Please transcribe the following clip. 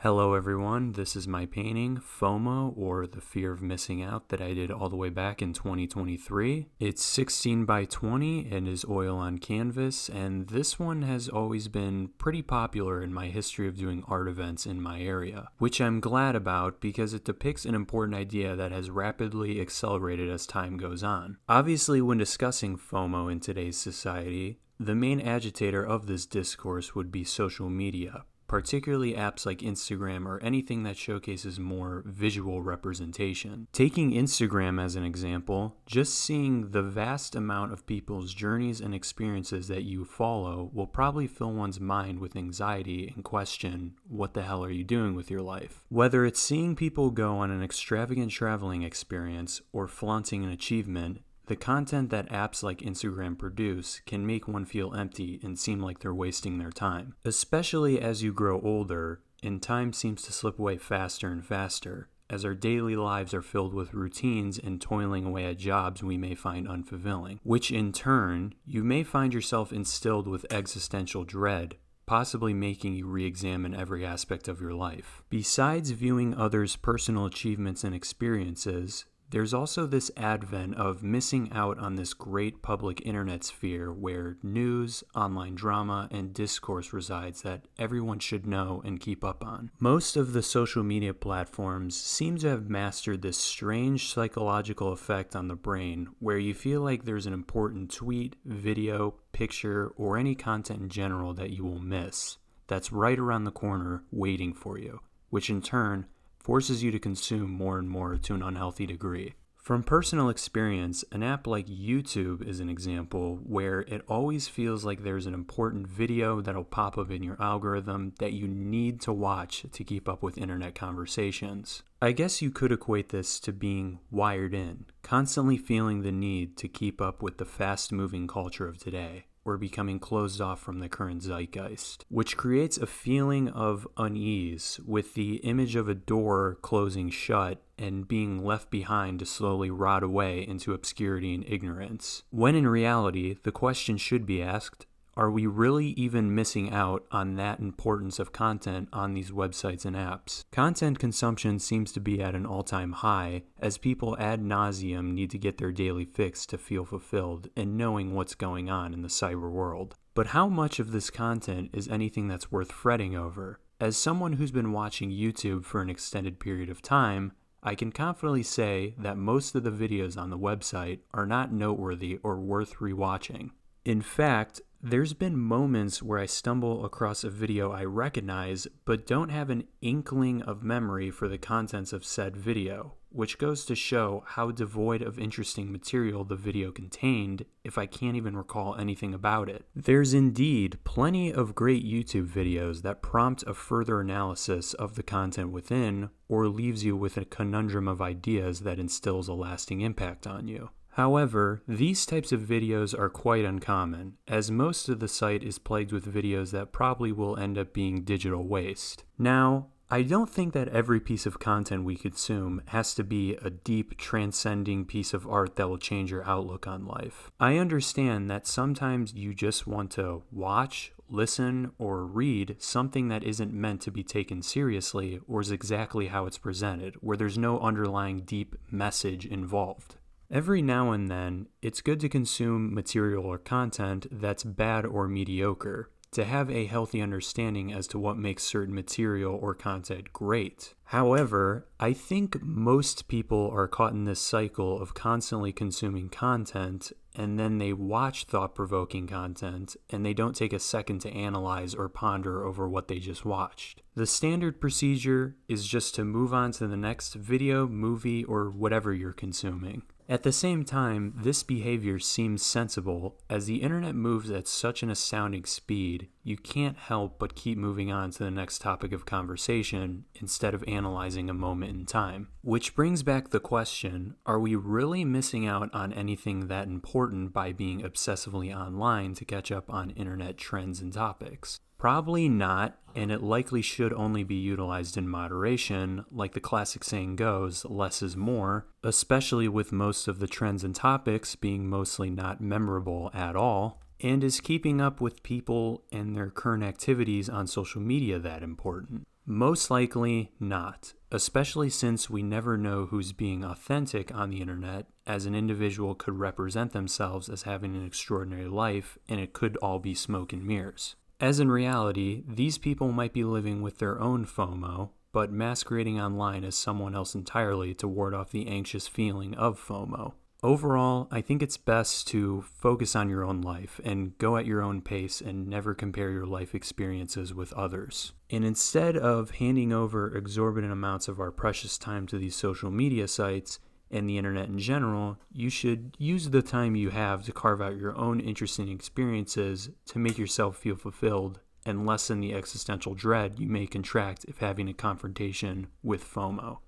Hello everyone, this is my painting, FOMO, or The Fear of Missing Out, that I did all the way back in 2023. It's 16 by 20 and is oil on canvas, and this one has always been pretty popular in my history of doing art events in my area, which I'm glad about because it depicts an important idea that has rapidly accelerated as time goes on. Obviously, when discussing FOMO in today's society, the main agitator of this discourse would be social media, particularly apps like Instagram or anything that showcases more visual representation. Taking Instagram as an example, just seeing the vast amount of people's journeys and experiences that you follow will probably fill one's mind with anxiety and question, what the hell are you doing with your life? Whether it's seeing people go on an extravagant traveling experience or flaunting an achievement, the content that apps like Instagram produce can make one feel empty and seem like they're wasting their time. Especially as you grow older, and time seems to slip away faster and faster, as our daily lives are filled with routines and toiling away at jobs we may find unfulfilling, which in turn, you may find yourself instilled with existential dread, possibly making you re-examine every aspect of your life. Besides viewing others' personal achievements and experiences, there's also this advent of missing out on this great public internet sphere where news, online drama, and discourse resides that everyone should know and keep up on. Most of the social media platforms seem to have mastered this strange psychological effect on the brain where you feel like there's an important tweet, video, picture, or any content in general that you will miss that's right around the corner waiting for you, which in turn forces you to consume more and more to an unhealthy degree. From personal experience, an app like YouTube is an example where it always feels like there's an important video that'll pop up in your algorithm that you need to watch to keep up with internet conversations. I guess you could equate this to being wired in, constantly feeling the need to keep up with the fast-moving culture of today, or becoming closed off from the current zeitgeist, which creates a feeling of unease with the image of a door closing shut and being left behind to slowly rot away into obscurity and ignorance. When in reality, the question should be asked, are we really even missing out on that importance of content on these websites and apps? Content consumption seems to be at an all-time high as people ad nauseum need to get their daily fix to feel fulfilled and knowing what's going on in the cyber world. But how much of this content is anything that's worth fretting over? As someone who's been watching YouTube for an extended period of time, I can confidently say that most of the videos on the website are not noteworthy or worth rewatching. In fact, there's been moments where I stumble across a video I recognize but don't have an inkling of memory for the contents of said video, which goes to show how devoid of interesting material the video contained if I can't even recall anything about it. There's indeed plenty of great YouTube videos that prompt a further analysis of the content within or leaves you with a conundrum of ideas that instills a lasting impact on you. However, these types of videos are quite uncommon, as most of the site is plagued with videos that probably will end up being digital waste. Now, I don't think that every piece of content we consume has to be a deep, transcending piece of art that will change your outlook on life. I understand that sometimes you just want to watch, listen, or read something that isn't meant to be taken seriously or is exactly how it's presented, where there's no underlying deep message involved. Every now and then, it's good to consume material or content that's bad or mediocre, to have a healthy understanding as to what makes certain material or content great. However, I think most people are caught in this cycle of constantly consuming content, and then they watch thought-provoking content, and they don't take a second to analyze or ponder over what they just watched. The standard procedure is just to move on to the next video, movie, or whatever you're consuming. At the same time, this behavior seems sensible. As the internet moves at such an astounding speed, you can't help but keep moving on to the next topic of conversation instead of analyzing a moment in time. Which brings back the question, are we really missing out on anything that important by being obsessively online to catch up on internet trends and topics? Probably not, and it likely should only be utilized in moderation. Like the classic saying goes, less is more, especially with most of the trends and topics being mostly not memorable at all. And is keeping up with people and their current activities on social media that important? Most likely not, especially since we never know who's being authentic on the internet, as an individual could represent themselves as having an extraordinary life, and it could all be smoke and mirrors. As in reality, these people might be living with their own FOMO, but masquerading online as someone else entirely to ward off the anxious feeling of FOMO. Overall, I think it's best to focus on your own life and go at your own pace and never compare your life experiences with others. And instead of handing over exorbitant amounts of our precious time to these social media sites and the internet in general, you should use the time you have to carve out your own interesting experiences to make yourself feel fulfilled and lessen the existential dread you may contract if having a confrontation with FOMO.